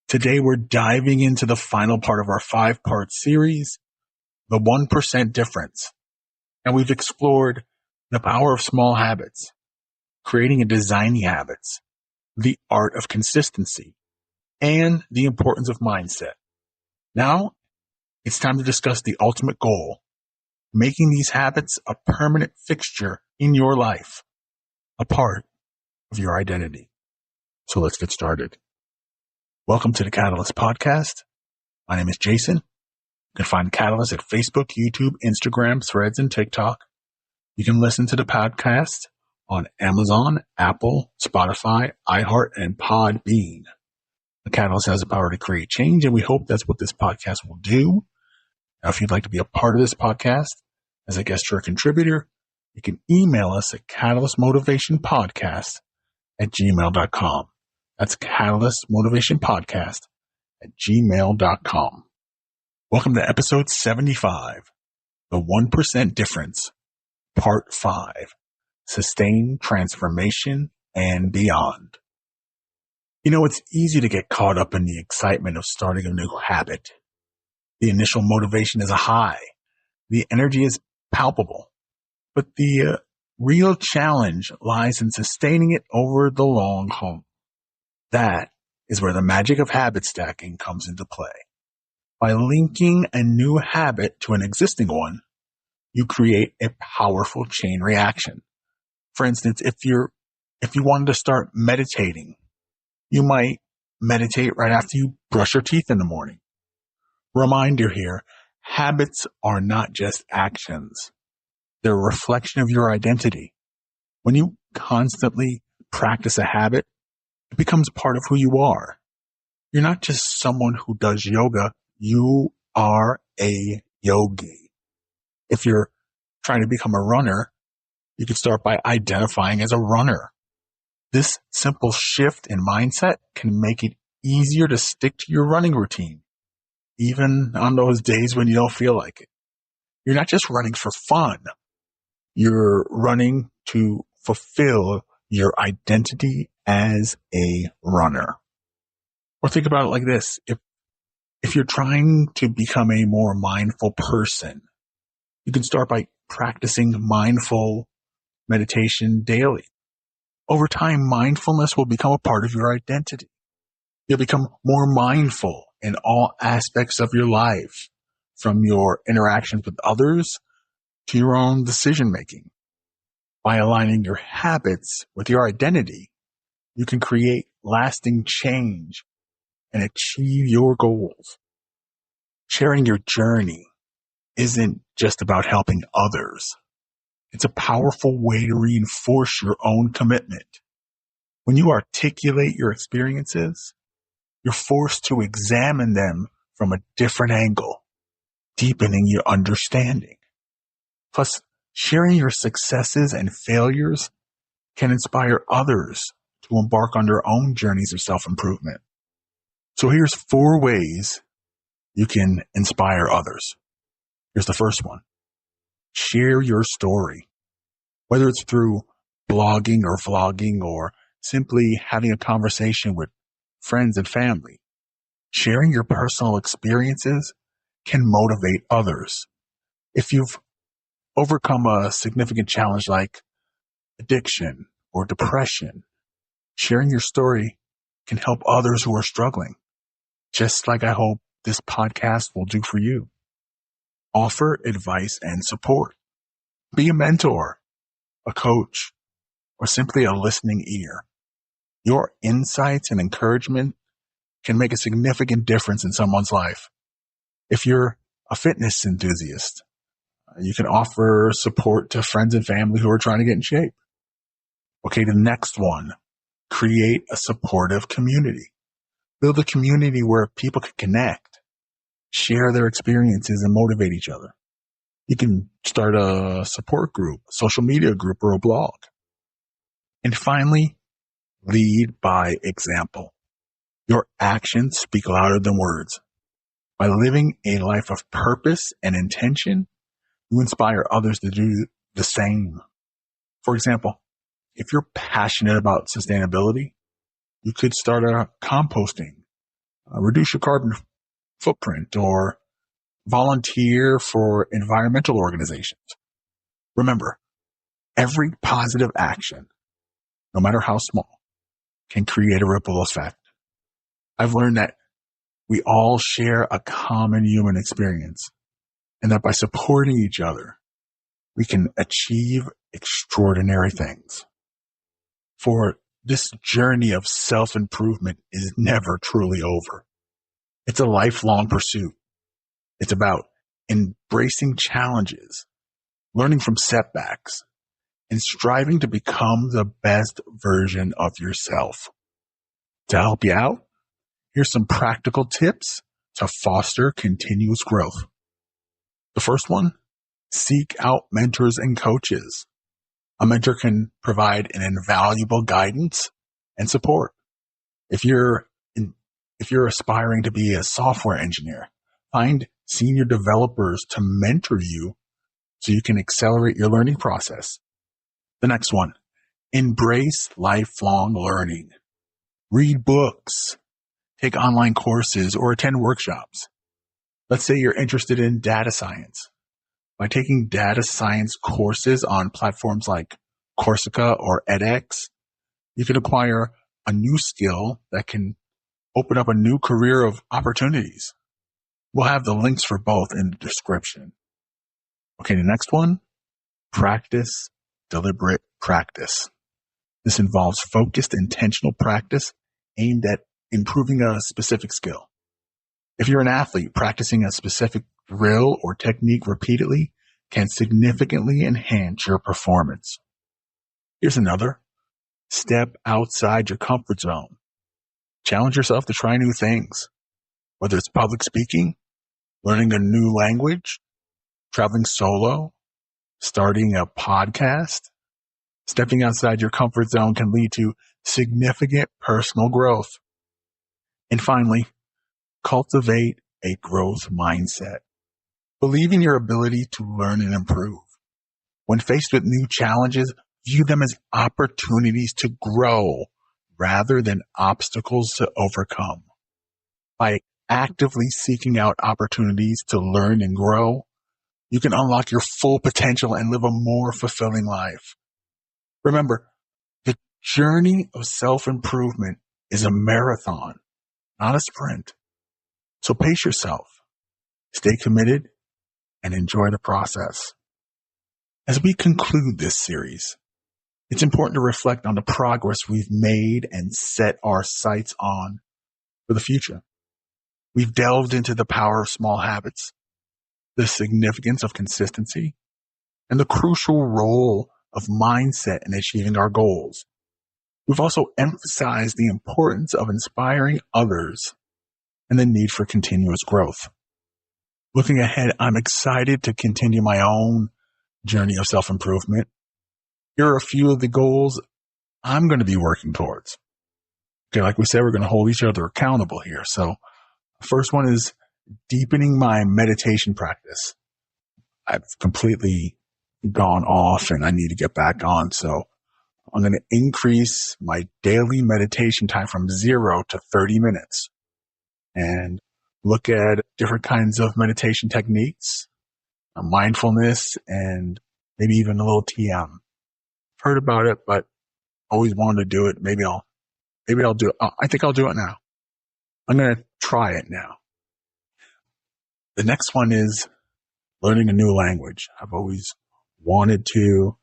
Today, we're diving into the final part of our 5-part series, The 1% Difference. And we've explored the power of small habits, creating and designing habits, the art of consistency, and the importance of mindset. Now, it's time to discuss the ultimate goal, making these habits a permanent fixture in your life, a part of your identity. So let's get started. Welcome to the Catalyst Podcast. My name is Jason. You can find Catalyst at Facebook, YouTube, Instagram, Threads, and TikTok. You can listen to the podcast on Amazon, Apple, Spotify, iHeart, and Podbean. The Catalyst has the power to create change, and we hope that's what this podcast will do. Now, if you'd like to be a part of this podcast as a guest or a contributor, you can email us at catalystmotivationpodcast@gmail.com. That's catalystmotivationpodcast@gmail.com. Welcome to episode 75, The 1% Difference, Part 5, Sustained Transformation and Beyond. You know, it's easy to get caught up in the excitement of starting a new habit. The initial motivation is a high. The energy is palpable. But the real challenge lies in sustaining it over the long haul. That is where the magic of habit stacking comes into play. By linking a new habit to an existing one, you create a powerful chain reaction. For instance, if you wanted to start meditating, you might meditate right after you brush your teeth in the morning. Reminder here, habits are not just actions. They're a reflection of your identity. When you constantly practice a habit, it becomes part of who you are. You're not just someone who does yoga. You are a yogi. If you're trying to become a runner, you can start by identifying as a runner. This simple shift in mindset can make it easier to stick to your running routine, even on those days when you don't feel like it. You're not just running for fun. You're running to fulfill your identity as a runner. Or think about it like this. If you're trying to become a more mindful person, you can start by practicing mindful meditation daily. Over time, mindfulness will become a part of your identity. You'll become more mindful in all aspects of your life, from your interactions with others to your own decision making. By aligning your habits with your identity, you can create lasting change and achieve your goals. Sharing your journey isn't just about helping others. It's a powerful way to reinforce your own commitment. When you articulate your experiences, you're forced to examine them from a different angle, deepening your understanding. Plus, sharing your successes and failures can inspire others to embark on their own journeys of self-improvement. So here's 4 ways you can inspire others. Here's the first one. Share your story. Whether it's through blogging or vlogging or simply having a conversation with friends and family, sharing your personal experiences can motivate others. If you've overcome a significant challenge like addiction or depression, sharing your story can help others who are struggling, just like I hope this podcast will do for you. Offer advice and support. Be a mentor, a coach, or simply a listening ear. Your insights and encouragement can make a significant difference in someone's life. If you're a fitness enthusiast, you can offer support to friends and family who are trying to get in shape. Okay, the next one, create a supportive community. Build a community where people can connect, share their experiences, and motivate each other. You can start a support group, a social media group, or a blog. And finally, lead by example. Your actions speak louder than words. By living a life of purpose and intention, you inspire others to do the same. For example, if you're passionate about sustainability, you could start a composting reduce your carbon footprint, or volunteer for environmental organizations. Remember, every positive action, no matter how small, can create a ripple effect. I've learned that we all share a common human experience, and that by supporting each other, we can achieve extraordinary things. For this journey of self-improvement is never truly over. It's a lifelong pursuit. It's about embracing challenges, learning from setbacks, and striving to become the best version of yourself. To help you out, here's some practical tips to foster continuous growth. The first one, seek out mentors and coaches. A mentor can provide an invaluable guidance and support. If you're aspiring to be a software engineer, find senior developers to mentor you so you can accelerate your learning process. The next one, embrace lifelong learning. Read books, take online courses, or attend workshops. Let's say you're interested in data science. By taking data science courses on platforms like Coursera or edX, you can acquire a new skill that can open up a new career of opportunities. We'll have the links for both in the description. Okay, the next one, practice deliberate practice. This involves focused, intentional practice aimed at improving a specific skill. If you're an athlete, practicing a specific drill or technique repeatedly can significantly enhance your performance. Here's another. Step outside your comfort zone. Challenge yourself to try new things, whether it's public speaking, learning a new language, traveling solo, starting a podcast. Stepping outside your comfort zone can lead to significant personal growth. And finally, cultivate a growth mindset. Believe in your ability to learn and improve. When faced with new challenges, view them as opportunities to grow rather than obstacles to overcome. By actively seeking out opportunities to learn and grow, you can unlock your full potential and live a more fulfilling life. Remember, the journey of self-improvement is a marathon, not a sprint. So pace yourself, stay committed, and enjoy the process. As we conclude this series, it's important to reflect on the progress we've made and set our sights on for the future. We've delved into the power of small habits, the significance of consistency, and the crucial role of mindset in achieving our goals. We've also emphasized the importance of inspiring others and the need for continuous growth. Looking ahead, I'm excited to continue my own journey of self-improvement. Here are a few of the goals I'm going to be working towards. Okay, like we said, we're going to hold each other accountable here. So the first one is deepening my meditation practice. I've completely gone off and I need to get back on. So I'm going to increase my daily meditation time from 0 to 30 minutes and look at different kinds of meditation techniques, mindfulness, and maybe even a little TM. I've heard about it, but always wanted to do it. Maybe I'll do it. I think I'll do it now. I'm going to try it now. The next one is learning a new language. I've always wanted to,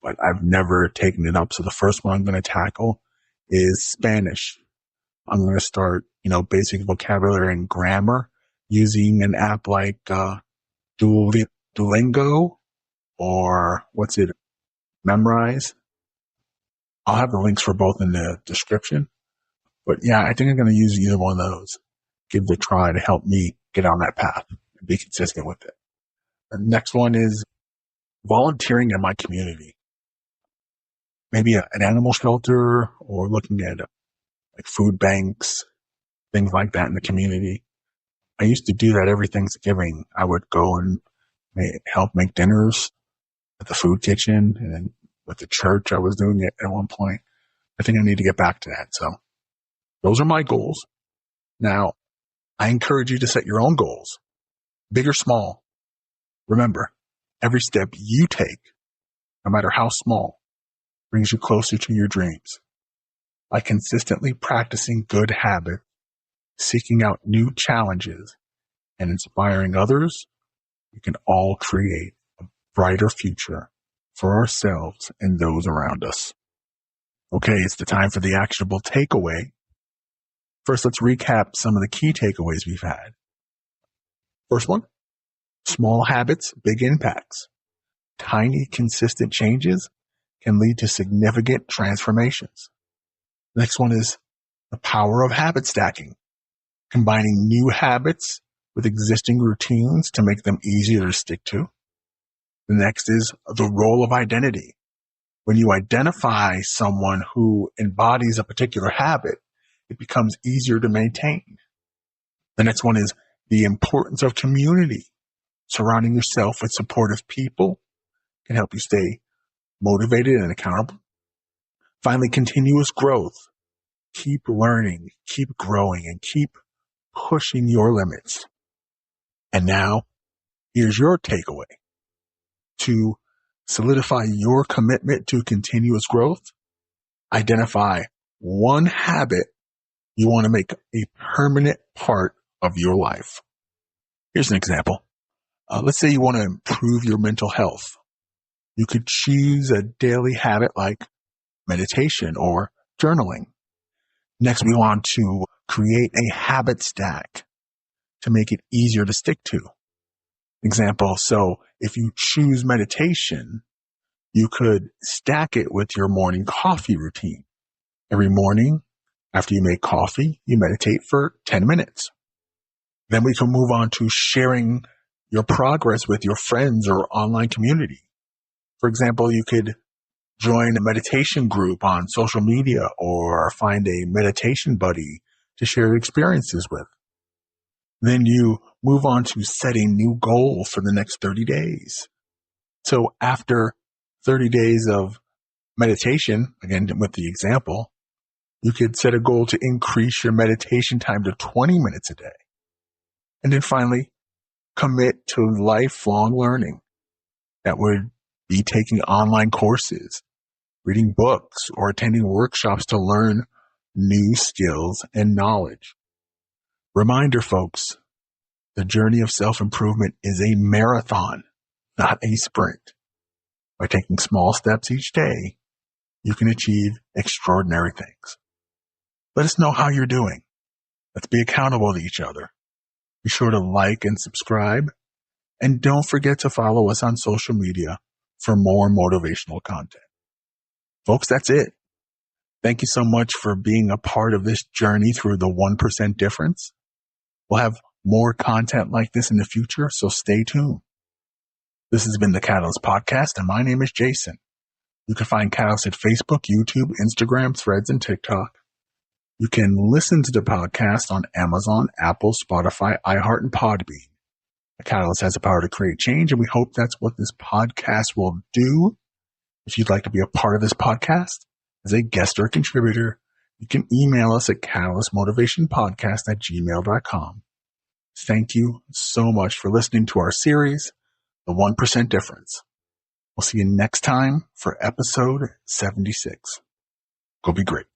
but I've never taken it up. So the first one I'm going to tackle is Spanish. I'm going to start, basic vocabulary and grammar using an app like Duolingo or Memrise. I'll have the links for both in the description. But yeah, I think I'm going to use either one of those. Give it a try to help me get on that path and be consistent with it. The next one is volunteering in my community. Maybe an animal shelter or looking at like food banks, things like that in the community. I used to do that every Thanksgiving. I would go and help make dinners at the food kitchen, and then with the church, I was doing it at one point. I think I need to get back to that. So those are my goals. Now, I encourage you to set your own goals, big or small. Remember, every step you take, no matter how small, brings you closer to your dreams. By consistently practicing good habits, seeking out new challenges, and inspiring others, we can all create a brighter future for ourselves and those around us. Okay, it's the time for the actionable takeaway. First, let's recap some of the key takeaways we've had. First one, small habits, big impacts. Tiny, consistent changes can lead to significant transformations. Next one is the power of habit stacking, combining new habits with existing routines to make them easier to stick to. The next is the role of identity. When you identify someone who embodies a particular habit, it becomes easier to maintain. The next one is the importance of community. Surrounding yourself with supportive people can help you stay motivated and accountable. Finally, continuous growth. Keep learning, keep growing, and keep pushing your limits. And now, here's your takeaway. To solidify your commitment to continuous growth, identify one habit you want to make a permanent part of your life. Here's an example. Let's say you want to improve your mental health. You could choose a daily habit like meditation or journaling. Next, we want to create a habit stack to make it easier to stick to. Example, so if you choose meditation, you could stack it with your morning coffee routine. Every morning, after you make coffee, you meditate for 10 minutes. Then we can move on to sharing your progress with your friends or online community. For example, you could join a meditation group on social media or find a meditation buddy to share experiences with. Then you move on to setting new goals for the next 30 days. So after 30 days of meditation, again with the example, you could set a goal to increase your meditation time to 20 minutes a day. And then finally, commit to lifelong learning. That would be taking online courses, reading books, or attending workshops to learn new skills and knowledge. Reminder, folks, the journey of self-improvement is a marathon, not a sprint. By taking small steps each day, you can achieve extraordinary things. Let us know how you're doing. Let's be accountable to each other. Be sure to like and subscribe. And don't forget to follow us on social media for more motivational content. Folks, that's it. Thank you so much for being a part of this journey through the 1% difference. We'll have more content like this in the future, so stay tuned. This has been the Catalyst Podcast, and my name is Jason. You can find Catalyst at Facebook, YouTube, Instagram, Threads, and TikTok. You can listen to the podcast on Amazon, Apple, Spotify, iHeart, and Podbean. The Catalyst has the power to create change, and we hope that's what this podcast will do. If you'd like to be a part of this podcast as a guest or contributor, you can email us at catalystmotivationpodcast@gmail.com. Thank you so much for listening to our series, The 1% Difference. We'll see you next time for episode 76. Go be great.